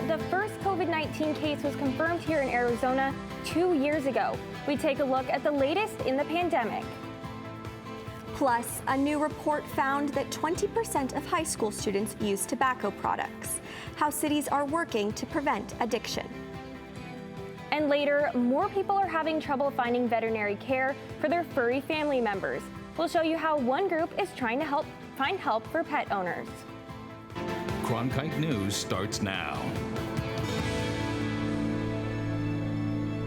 the first COVID-19 case was confirmed here in Arizona 2 years ago. We take a look at the latest in the pandemic. Plus, a new report found that 20% of high school students use tobacco products. How cities are working to prevent addiction. And later, more people are having trouble finding veterinary care for their furry family members. We'll show you how one group is trying to find help for pet owners. Cronkite News starts now.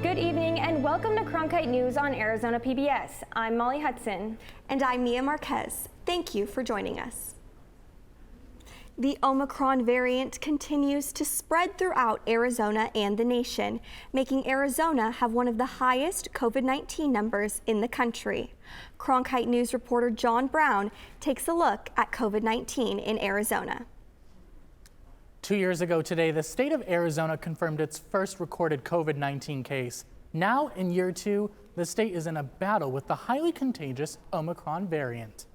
Good evening and welcome to Cronkite News on Arizona PBS. I'm Molly Hudson. And I'm Mia Marquez. Thank you for joining us. The Omicron variant continues to spread throughout Arizona and the nation, making Arizona have one of the highest COVID-19 numbers in the country. Cronkite News reporter John Brown takes a look at COVID-19 in Arizona. 2 years ago today, the state of Arizona confirmed its first recorded COVID-19 case. Now, in year two, the state is in a battle with the highly contagious Omicron variant.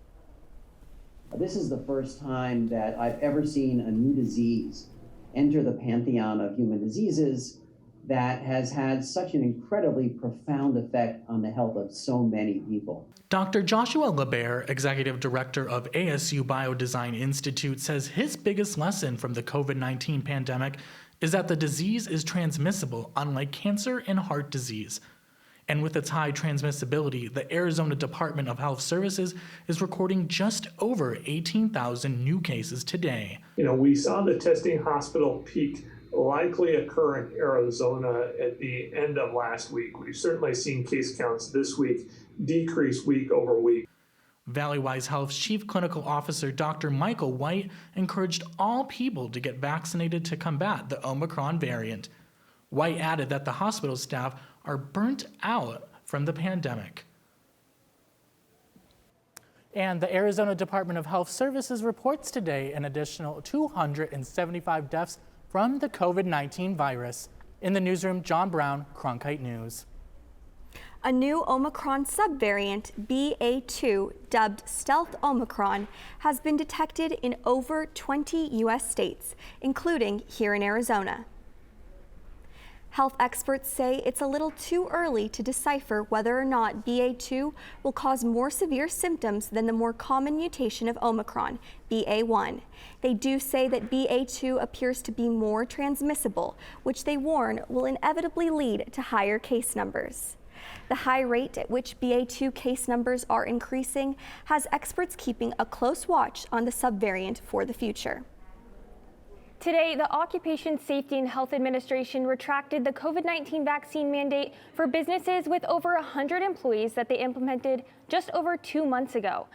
This is the first time that I've ever seen a new disease enter the pantheon of human diseases that has had such an incredibly profound effect on the health of so many people. Dr. Joshua LeBaire, Executive Director of ASU Biodesign Institute, says his biggest lesson from the COVID-19 pandemic is that the disease is transmissible, unlike cancer and heart disease. And with its high transmissibility, the Arizona Department of Health Services is recording just over 18,000 new cases today. We saw the testing hospital peak likely occur in Arizona at the end of last week. We've certainly seen case counts this week decrease week over week. Valleywise Health's Chief Clinical Officer, Dr. Michael White, encouraged all people to get vaccinated to combat the Omicron variant. White added that the hospital staff are burnt out from the pandemic. And the Arizona Department of Health Services reports today an additional 275 deaths from the COVID-19 virus. In the newsroom, John Brown, Cronkite News. A new Omicron subvariant, BA.2, dubbed Stealth Omicron, has been detected in over 20 U.S. states, including here in Arizona. Health experts say it's a little too early to decipher whether or not BA.2 will cause more severe symptoms than the more common mutation of Omicron, BA.1. They do say that BA.2 appears to be more transmissible, which they warn will inevitably lead to higher case numbers. The high rate at which BA.2 case numbers are increasing has experts keeping a close watch on the subvariant for the future. Today, the Occupation Safety and Health Administration retracted the COVID-19 vaccine mandate for businesses with over 100 employees that they implemented just over 2 months ago.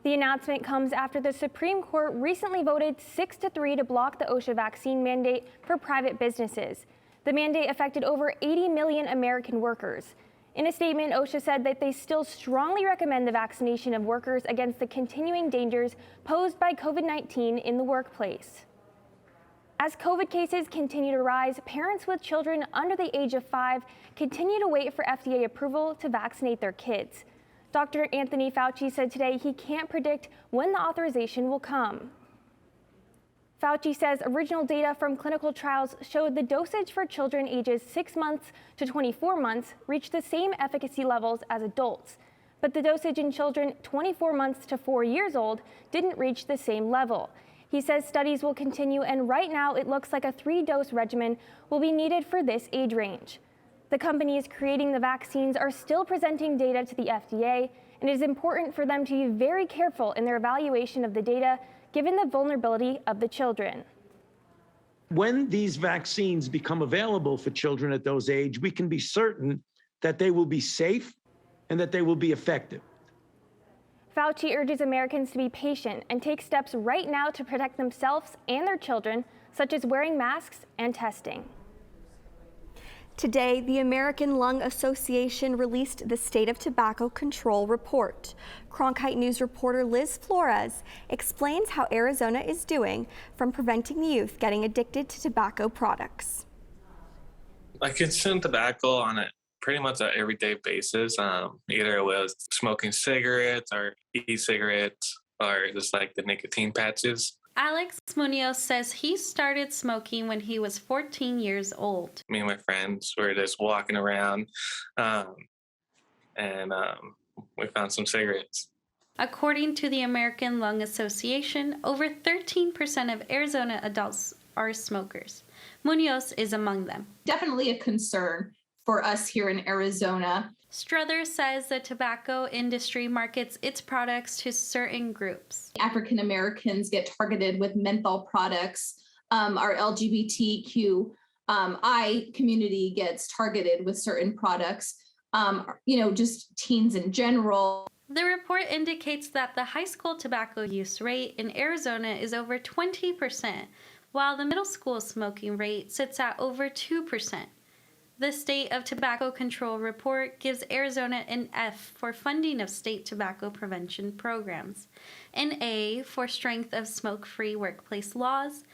The announcement comes after the Supreme Court recently voted 6-3 to block the OSHA vaccine mandate for private businesses. The mandate affected over 80 million American workers. In a statement, OSHA said that they still strongly recommend the vaccination of workers against the continuing dangers posed by COVID-19 in the workplace. As COVID cases continue to rise, parents with children under the age of 5 continue to wait for FDA approval to vaccinate their kids. Dr. Anthony Fauci said today he can't predict when the authorization will come. Fauci says original data from clinical trials showed the dosage for children ages 6 months to 24 months reached the same efficacy levels as adults, but the dosage in children 24 months to 4 years old didn't reach the same level. He says studies will continue, and right now it looks like a 3-dose regimen will be needed for this age range. The companies creating the vaccines are still presenting data to the FDA, and it is important for them to be very careful in their evaluation of the data, given the vulnerability of the children. When these vaccines become available for children at those age, we can be certain that they will be safe and that they will be effective. Fauci urges Americans to be patient and take steps right now to protect themselves and their children, such as wearing masks and testing. Today, the American Lung Association released the State of Tobacco Control report. Cronkite News reporter Liz Flores explains how Arizona is doing from preventing the youth getting addicted to tobacco products. I consume tobacco on a pretty much an everyday basis. Either it was smoking cigarettes or e-cigarettes or just like the nicotine patches. Alex Munoz says he started smoking when he was 14 years old. Me and my friends were just walking around, and we found some cigarettes. According to the American Lung Association, over 13% of Arizona adults are smokers. Munoz is among them. Definitely a concern for us here in Arizona. Struther says the tobacco industry markets its products to certain groups. African Americans get targeted with menthol products. Our LGBTQI community gets targeted with certain products. Just teens in general. The report indicates that the high school tobacco use rate in Arizona is over 20%, while the middle school smoking rate sits at over 2%. The State of Tobacco Control report gives Arizona an F for funding of state tobacco prevention programs, an A for strength of smoke-free workplace laws,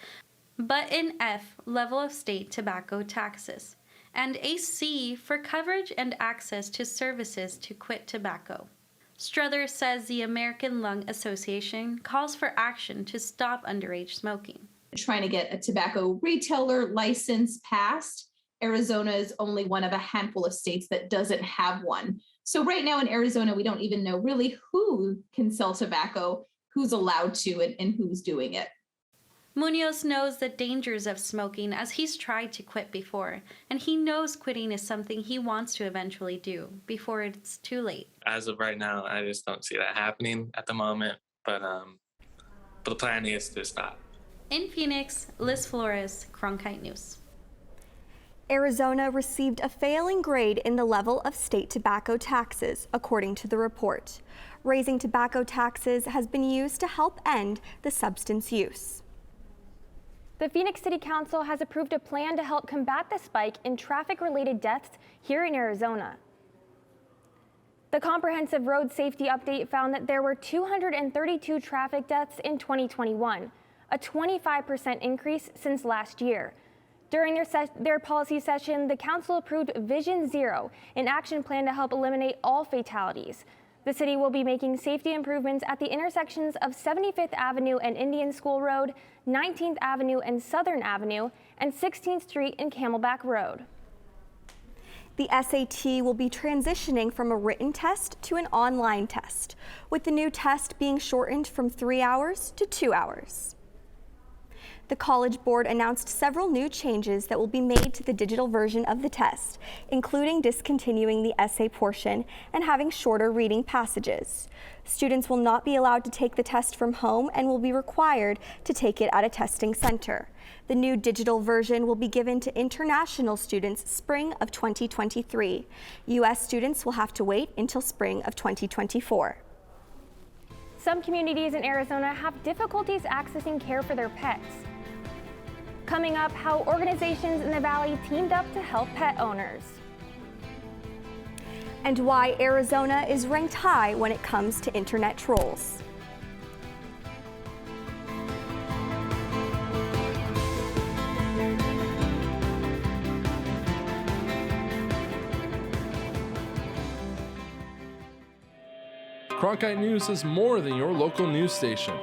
but an F level of state tobacco taxes, and a C for coverage and access to services to quit tobacco. Struther says the American Lung Association calls for action to stop underage smoking. Trying to get a tobacco retailer license passed. Arizona is only one of a handful of states that doesn't have one. So right now in Arizona, we don't even know really who can sell tobacco, who's allowed to, and who's doing it. Munoz knows the dangers of smoking as he's tried to quit before, and he knows quitting is something he wants to eventually do before it's too late. As of right now, I just don't see that happening at the moment, but the plan is to stop. In Phoenix, Liz Flores, Cronkite News. Arizona received a failing grade in the level of state tobacco taxes, according to the report. Raising tobacco taxes has been used to help end the substance use. The Phoenix City Council has approved a plan to help combat the spike in traffic-related deaths here in Arizona. The comprehensive road safety update found that there were 232 traffic deaths in 2021, a 25% increase since last year. During their policy session, the council approved Vision Zero, an action plan to help eliminate all fatalities. The city will be making safety improvements at the intersections of 75th Avenue and Indian School Road, 19th Avenue and Southern Avenue, and 16th Street and Camelback Road. The SAT will be transitioning from a written test to an online test, with the new test being shortened from 3 hours to 2 hours. The College Board announced several new changes that will be made to the digital version of the test, including discontinuing the essay portion and having shorter reading passages. Students will not be allowed to take the test from home and will be required to take it at a testing center. The new digital version will be given to international students spring of 2023. U.S. students will have to wait until spring of 2024. Some communities in Arizona have difficulties accessing care for their pets. Coming up, how organizations in the valley teamed up to help pet owners. And why Arizona is ranked high when it comes to internet trolls. Cronkite News is more than your local news station.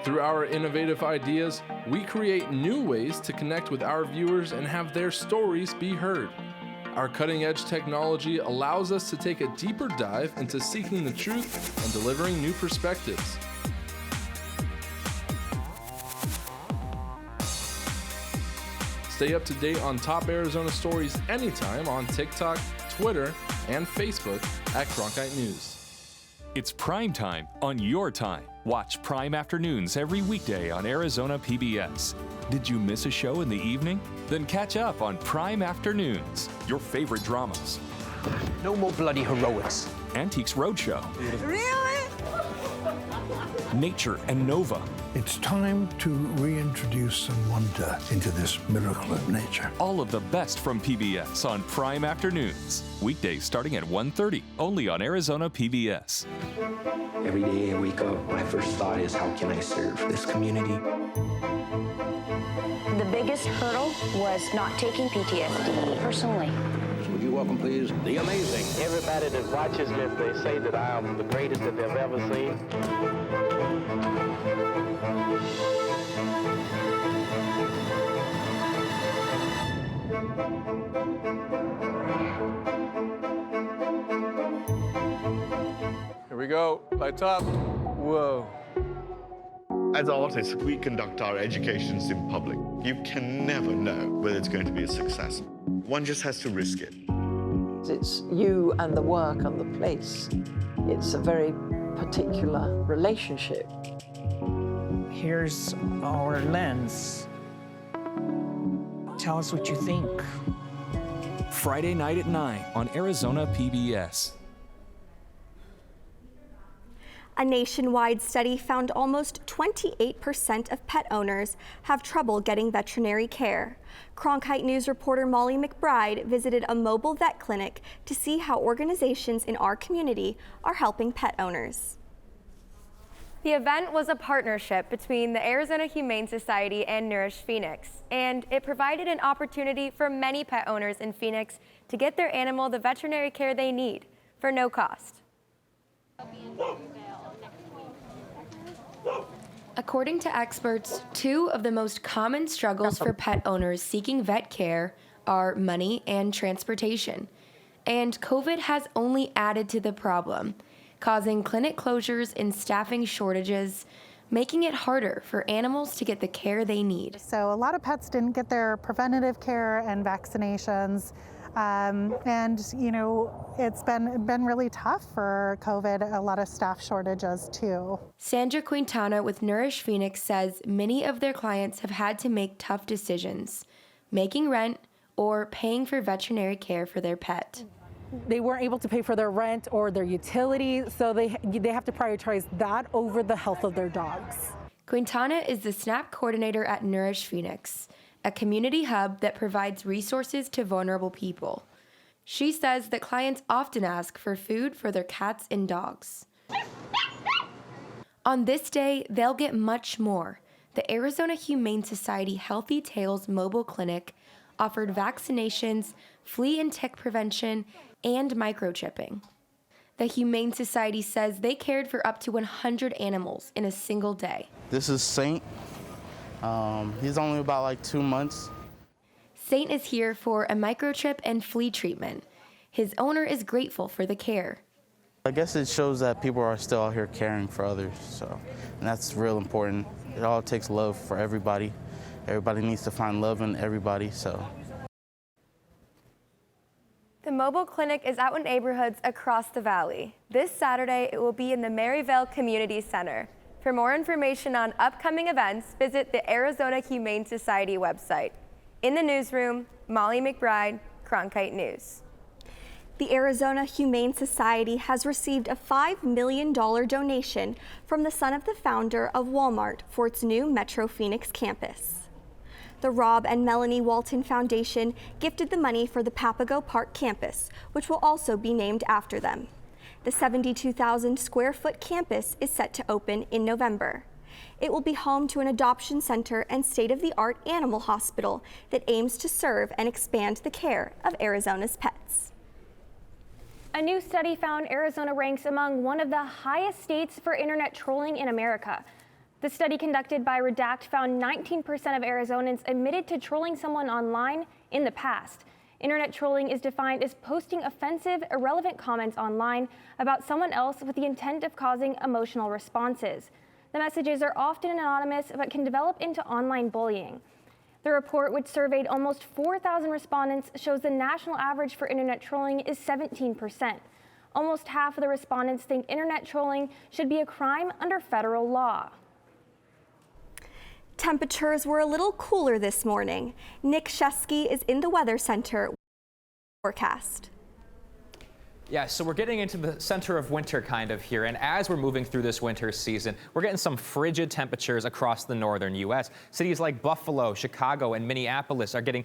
Through our innovative ideas, we create new ways to connect with our viewers and have their stories be heard. Our cutting-edge technology allows us to take a deeper dive into seeking the truth and delivering new perspectives. Stay up to date on top Arizona stories anytime on TikTok, Twitter, and Facebook at Cronkite News. It's prime time on your time. Watch Prime Afternoons every weekday on Arizona PBS. Did you miss a show in the evening? Then catch up on Prime Afternoons, your favorite dramas. No more bloody heroics. Antiques Roadshow. Really? Nature and Nova. It's time to reintroduce some wonder into this miracle of nature. All of the best from PBS on Prime Afternoons. Weekdays starting at 1:30, only on Arizona PBS. Every day I wake up, my first thought is, how can I serve this community? The biggest hurdle was not taking PTSD personally. Would you welcome, please, the amazing. Everybody that watches this, they say that I am the greatest that they've ever seen. Here we go, lights up. Whoa. As artists, we conduct our educations in public. You can never know whether it's going to be a success. One just has to risk it. It's you and the work and the place. It's a very particular relationship. Here's our lens. Tell us what you think. Friday night at 9 on Arizona PBS. A nationwide study found almost 28% of pet owners have trouble getting veterinary care. Cronkite News reporter Molly McBride visited a mobile vet clinic to see how organizations in our community are helping pet owners. The event was a partnership between the Arizona Humane Society and Nourish Phoenix, and it provided an opportunity for many pet owners in Phoenix to get their animal the veterinary care they need for no cost. According to experts, two of the most common struggles for pet owners seeking vet care are money and transportation. And COVID has only added to the problem, causing clinic closures and staffing shortages, making it harder for animals to get the care they need. So a lot of pets didn't get their preventative care and vaccinations. And, you know, it's been really tough for COVID, a lot of staff shortages too. Sandra Quintana with Nourish Phoenix says many of their clients have had to make tough decisions, making rent or paying for veterinary care for their pet. They weren't able to pay for their rent or their utilities, so they have to prioritize that over the health of their dogs. Quintana is the SNAP coordinator at Nourish Phoenix, a community hub that provides resources to vulnerable people. She says that clients often ask for food for their cats and dogs. On this day, they'll get much more. The Arizona Humane Society Healthy Tails Mobile Clinic offered vaccinations, flea and tick prevention, and microchipping. The Humane Society says they cared for up to 100 animals in a single day. This is Saint. He's only about like 2 months. Saint is here for a microchip and flea treatment. His owner is grateful for the care. I guess it shows that people are still out here caring for others, and that's real important. It all takes love for everybody. Everybody needs to find love in everybody, so. The mobile clinic is out in neighborhoods across the valley. This Saturday, it will be in the Maryvale Community Center. For more information on upcoming events, visit the Arizona Humane Society website. In the newsroom, Molly McBride, Cronkite News. The Arizona Humane Society has received a $5 million donation from the son of the founder of Walmart for its new Metro Phoenix campus. The Rob and Melanie Walton Foundation gifted the money for the Papago Park campus, which will also be named after them. The 72,000 square foot campus is set to open in November. It will be home to an adoption center and state-of-the-art animal hospital that aims to serve and expand the care of Arizona's pets. A new study found Arizona ranks among one of the highest states for internet trolling in America. The study conducted by Redact found 19% of Arizonans admitted to trolling someone online in the past. Internet trolling is defined as posting offensive, irrelevant comments online about someone else with the intent of causing emotional responses. The messages are often anonymous but can develop into online bullying. The report, which surveyed almost 4,000 respondents, shows the national average for internet trolling is 17%. Almost half of the respondents think internet trolling should be a crime under federal law. Temperatures were a little cooler this morning. Nick Shesky is in the Weather Center forecast. Yeah, so we're getting into the center of winter kind of here, and as we're moving through this winter season, we're getting some frigid temperatures across the northern U.S. Cities like Buffalo, Chicago, and Minneapolis are getting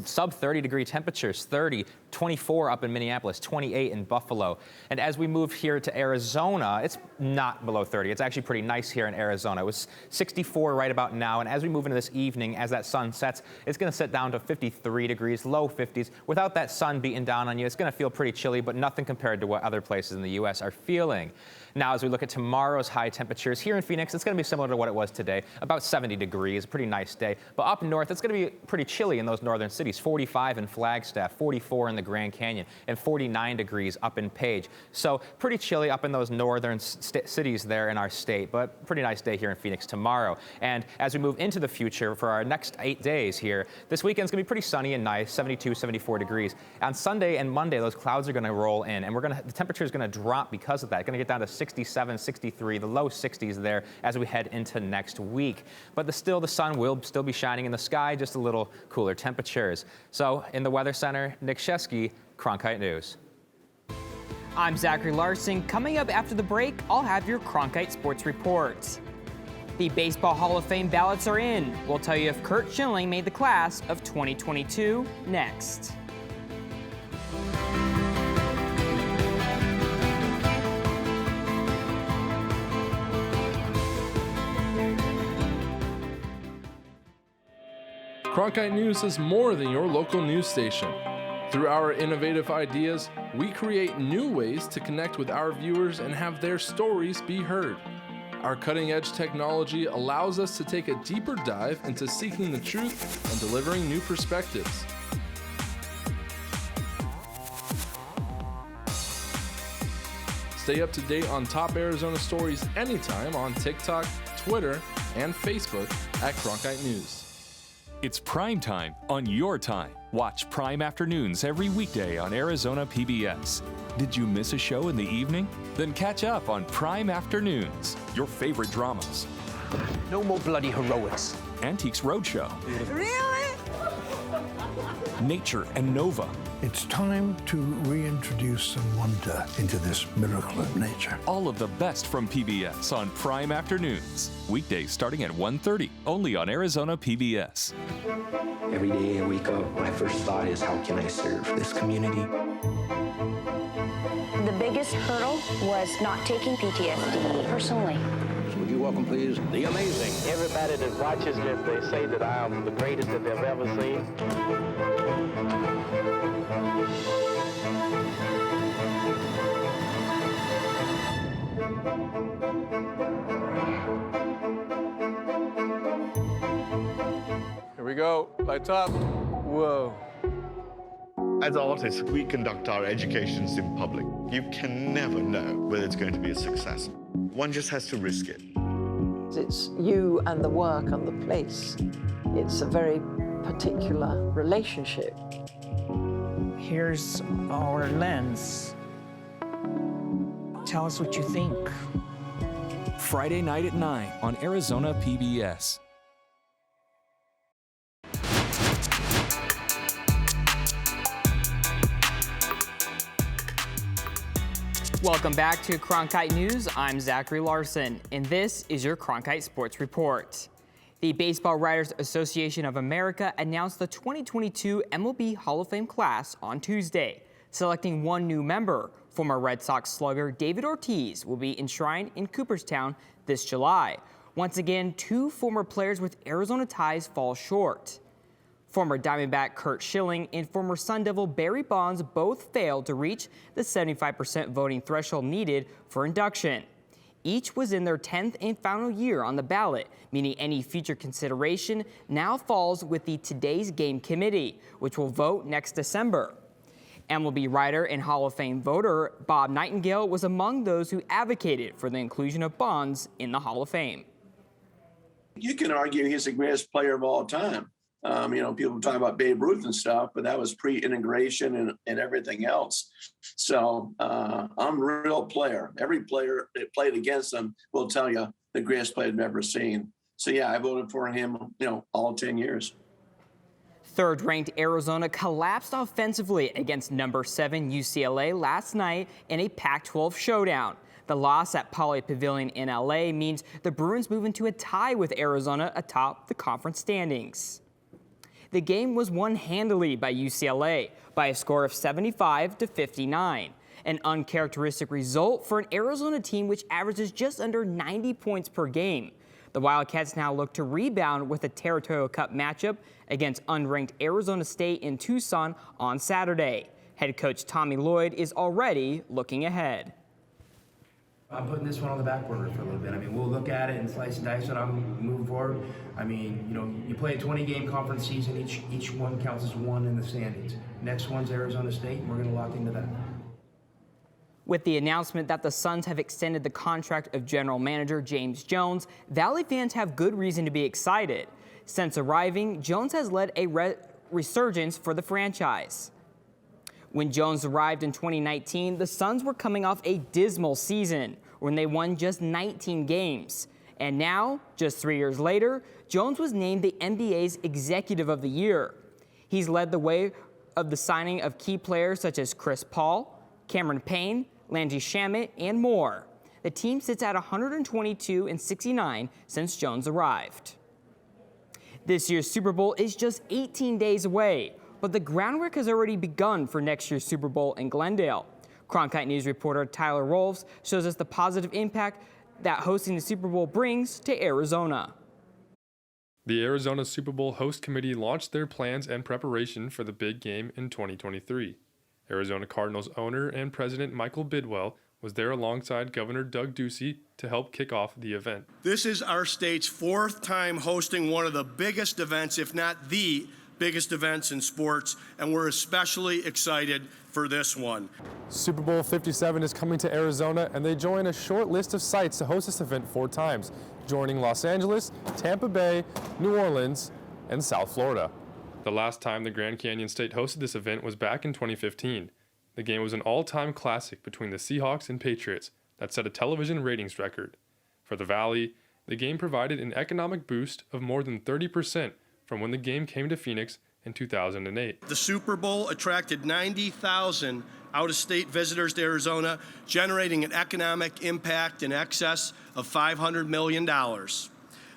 sub 30-degree temperatures, 30, 24 up in Minneapolis, 28 in Buffalo. And as we move here to Arizona, it's not below 30. It's actually pretty nice here in Arizona. It was 64 right about now, and as we move into this evening, as that sun sets, it's going to set down to 53 degrees, low 50s. Without that sun beating down on you, it's going to feel pretty chilly, but nothing compared to what other places in the U.S. are feeling. Now, as we look at tomorrow's high temperatures here in Phoenix, it's going to be similar to what it was today, about 70 degrees, a pretty nice day. But up north, it's going to be pretty chilly in those northern cities, 45 in Flagstaff, 44 in the Grand Canyon, and 49 degrees up in Page. So pretty chilly up in those northern cities there in our state, but pretty nice day here in Phoenix tomorrow. And as we move into the future for our next 8 days here, this weekend's going to be pretty sunny and nice, 72, 74 degrees. On Sunday and Monday, those clouds are going to roll in, and the temperature is going to drop because of that. It's going to get down to 67, 63, the low 60s there as we head into next week. But the sun will still be shining in the sky, just a little cooler temperatures. So in the Weather Center, Nick Shesky, Cronkite News. I'm Zachary Larson. Coming up after the break, I'll have your Cronkite Sports Report. The Baseball Hall of Fame ballots are in. We'll tell you if Curt Schilling made the class of 2022 next. Cronkite News is more than your local news station. Through our innovative ideas, we create new ways to connect with our viewers and have their stories be heard. Our cutting-edge technology allows us to take a deeper dive into seeking the truth and delivering new perspectives. Stay up to date on top Arizona stories anytime on TikTok, Twitter, and Facebook at Cronkite News. It's prime time on your time. Watch Prime Afternoons every weekday on Arizona PBS. Did you miss a show in the evening? Then catch up on Prime Afternoons, your favorite dramas. No more bloody heroics. Antiques Roadshow. Really? Nature and Nova. It's time to reintroduce some wonder into this miracle of nature. All of the best from PBS on Prime Afternoons. Weekdays starting at 1:30, only on Arizona PBS. Every day I wake up, my first thought is, how can I serve this community? The biggest hurdle was not taking PTSD personally. Would you welcome, please, the amazing. Everybody that watches this, they say that I am the greatest that they've ever seen. Here we go. Lights up. Whoa. As artists, we conduct our educations in public. You can never know whether it's going to be a success. One just has to risk it. It's you and the work and the place. It's a very particular relationship. Here's our lens. Tell us what you think. Friday night at 9 on Arizona PBS. Welcome back to Cronkite News. I'm Zachary Larson, and this is your Cronkite Sports Report. The Baseball Writers Association of America announced the 2022 MLB Hall of Fame class on Tuesday, selecting one new member. Former Red Sox slugger David Ortiz will be enshrined in Cooperstown this July. Once again, two former players with Arizona ties fall short. Former Diamondback Curt Schilling and former Sun Devil Barry Bonds both failed to reach the 75% voting threshold needed for induction. Each was in their 10th and final year on the ballot, meaning any future consideration now falls with the Today's Game Committee, which will vote next December. MLB writer and Hall of Fame voter Bob Nightingale was among those who advocated for the inclusion of Bonds in the Hall of Fame. You can argue he's the greatest player of all time. People talk about Babe Ruth and stuff, but that was pre-integration and everything else. So I'm a real player. Every player that played against him will tell you the greatest player I've ever seen. So yeah, I voted for him, all 10 years. Third-ranked Arizona collapsed offensively against number 7 UCLA last night in a Pac-12 showdown. The loss at Poly Pavilion in LA means the Bruins move into a tie with Arizona atop the conference standings. The game was won handily by UCLA by a score of 75-59, an uncharacteristic result for an Arizona team which averages just under 90 points per game. The Wildcats now look to rebound with a Territorial Cup matchup against unranked Arizona State in Tucson on Saturday. Head coach Tommy Lloyd is already looking ahead. I'm putting this one on the back burner for a little bit. I mean, we'll look at it and slice and dice it. I'm moving forward. I mean, you know, you play a 20-game conference season. Each one counts as one in the standings. Next one's Arizona State, and we're going to lock into that. With the announcement that the Suns have extended the contract of general manager James Jones, Valley fans have good reason to be excited. Since arriving, Jones has led a resurgence for the franchise. When Jones arrived in 2019, the Suns were coming off a dismal season when they won just 19 games. And now, just 3 years later, Jones was named the NBA's Executive of the Year. He's led the way of the signing of key players such as Chris Paul, Cameron Payne, Landry Shamet, and more. The team sits at 122-69 since Jones arrived. This year's Super Bowl is just 18 days away, but the groundwork has already begun for next year's Super Bowl in Glendale. Cronkite News reporter Tyler Rolfs shows us the positive impact that hosting the Super Bowl brings to Arizona. The Arizona Super Bowl Host Committee launched their plans and preparation for the big game in 2023. Arizona Cardinals owner and president Michael Bidwell was there alongside Governor Doug Ducey to help kick off the event. This is our state's fourth time hosting one of the biggest events, if not the biggest events in sports, and we're especially excited for this one. Super Bowl 57 is coming to Arizona, and they join a short list of sites to host this event 4 times, joining Los Angeles, Tampa Bay, New Orleans, and South Florida. The last time the Grand Canyon State hosted this event was back in 2015. The game was an all-time classic between the Seahawks and Patriots that set a television ratings record. For the Valley, the game provided an economic boost of more than 30% from when the game came to Phoenix in 2008. The Super Bowl attracted 90,000 out-of-state visitors to Arizona, generating an economic impact in excess of $500 million.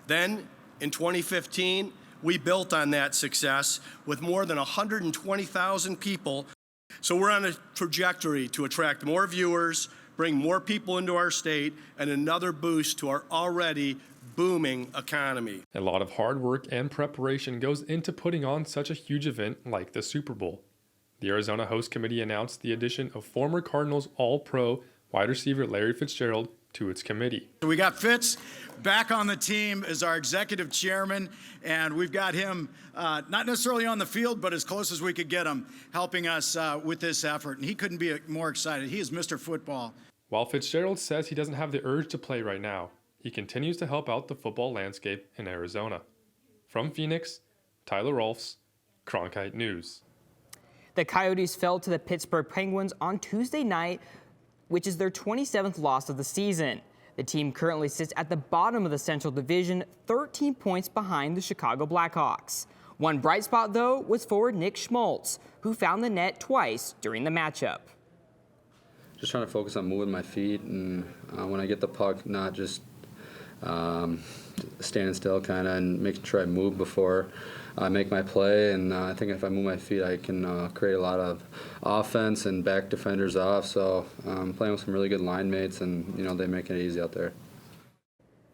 Then, in 2015, we built on that success with more than 120,000 people. So we're on a trajectory to attract more viewers, bring more people into our state, and another boost to our already booming economy. A lot of hard work and preparation goes into putting on such a huge event like the Super Bowl. The Arizona Host Committee announced the addition of former Cardinals All-Pro wide receiver Larry Fitzgerald to its committee. We got Fitz back on the team as our executive chairman, and we've got him not necessarily on the field, but as close as we could get him, helping us with this effort. And he couldn't be more excited. He is Mr. Football. While Fitzgerald says he doesn't have the urge to play right now, he continues to help out the football landscape in Arizona. From Phoenix, Tyler Rolfs, Cronkite News. The Coyotes fell to the Pittsburgh Penguins on Tuesday night, which is their 27th loss of the season. The team currently sits at the bottom of the Central Division, 13 points behind the Chicago Blackhawks. One bright spot, though, was forward Nick Schmaltz, who found the net twice during the matchup. Just trying to focus on moving my feet, and when I get the puck, not just standing still kind of, and making sure I move before I make my play. And I think if I move my feet, I can create a lot of offense and back defenders off. So I'm playing with some really good line mates, and they make it easy out there.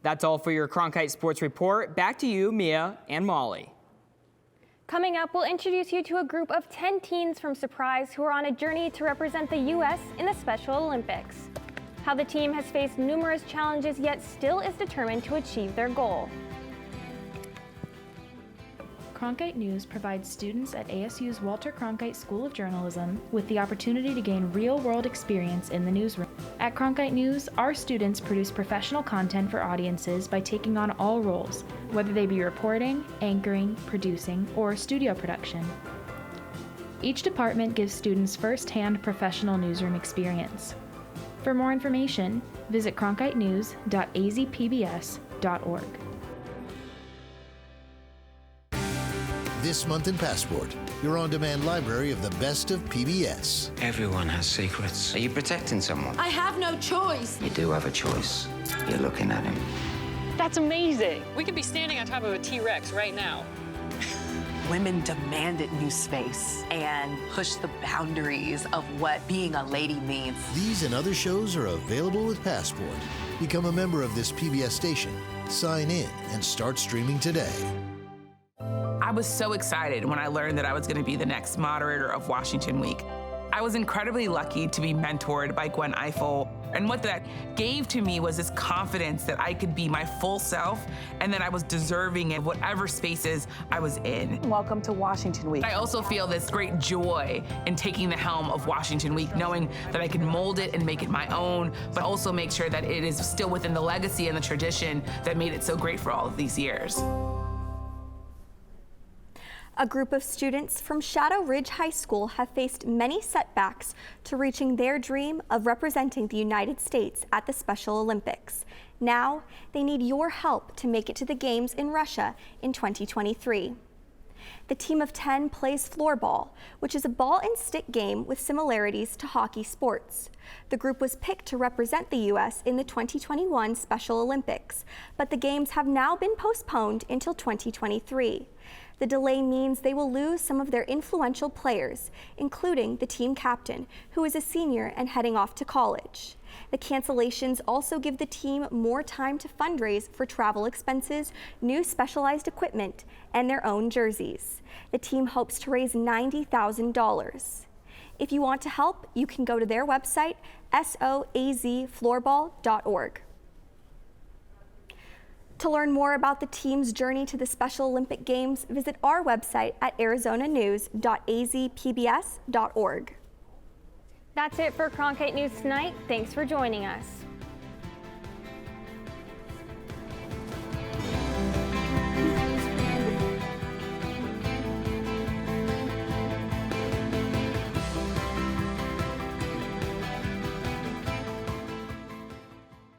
That's all for your Cronkite Sports Report. Back to you, Mia and Molly. Coming up, we'll introduce you to a group of 10 teens from Surprise who are on a journey to represent the U.S. in the Special Olympics. How the team has faced numerous challenges yet still is determined to achieve their goal. Cronkite News provides students at ASU's Walter Cronkite School of Journalism with the opportunity to gain real-world experience in the newsroom. At Cronkite News, our students produce professional content for audiences by taking on all roles, whether they be reporting, anchoring, producing, or studio production. Each department gives students first-hand professional newsroom experience. For more information, visit cronkitenews.azpbs.org. This month in Passport, your on-demand library of the best of PBS. Everyone has secrets. Are you protecting someone? I have no choice. You do have a choice. You're looking at him. That's amazing. We could be standing on top of a T-Rex right now. Women demanded new space and pushed the boundaries of what being a lady means. These and other shows are available with Passport. Become a member of this PBS station, sign in, and start streaming today. I was so excited when I learned that I was going to be the next moderator of Washington Week. I was incredibly lucky to be mentored by Gwen Eiffel. And what that gave to me was this confidence that I could be my full self and that I was deserving in whatever spaces I was in. Welcome to Washington Week. I also feel this great joy in taking the helm of Washington Week, knowing that I can mold it and make it my own, but also make sure that it is still within the legacy and the tradition that made it so great for all of these years. A group of students from Shadow Ridge High School have faced many setbacks to reaching their dream of representing the United States at the Special Olympics. Now, they need your help to make it to the Games in Russia in 2023. The team of 10 plays floorball, which is a ball and stick game with similarities to hockey sports. The group was picked to represent the U.S. in the 2021 Special Olympics, but the games have now been postponed until 2023. The delay means they will lose some of their influential players, including the team captain, who is a senior and heading off to college. The cancellations also give the team more time to fundraise for travel expenses, new specialized equipment, and their own jerseys. The team hopes to raise $90,000. If you want to help, you can go to their website, soazfloorball.org. To learn more about the team's journey to the Special Olympic Games, visit our website at arizonanews.azpbs.org. That's it for Cronkite News tonight. Thanks for joining us.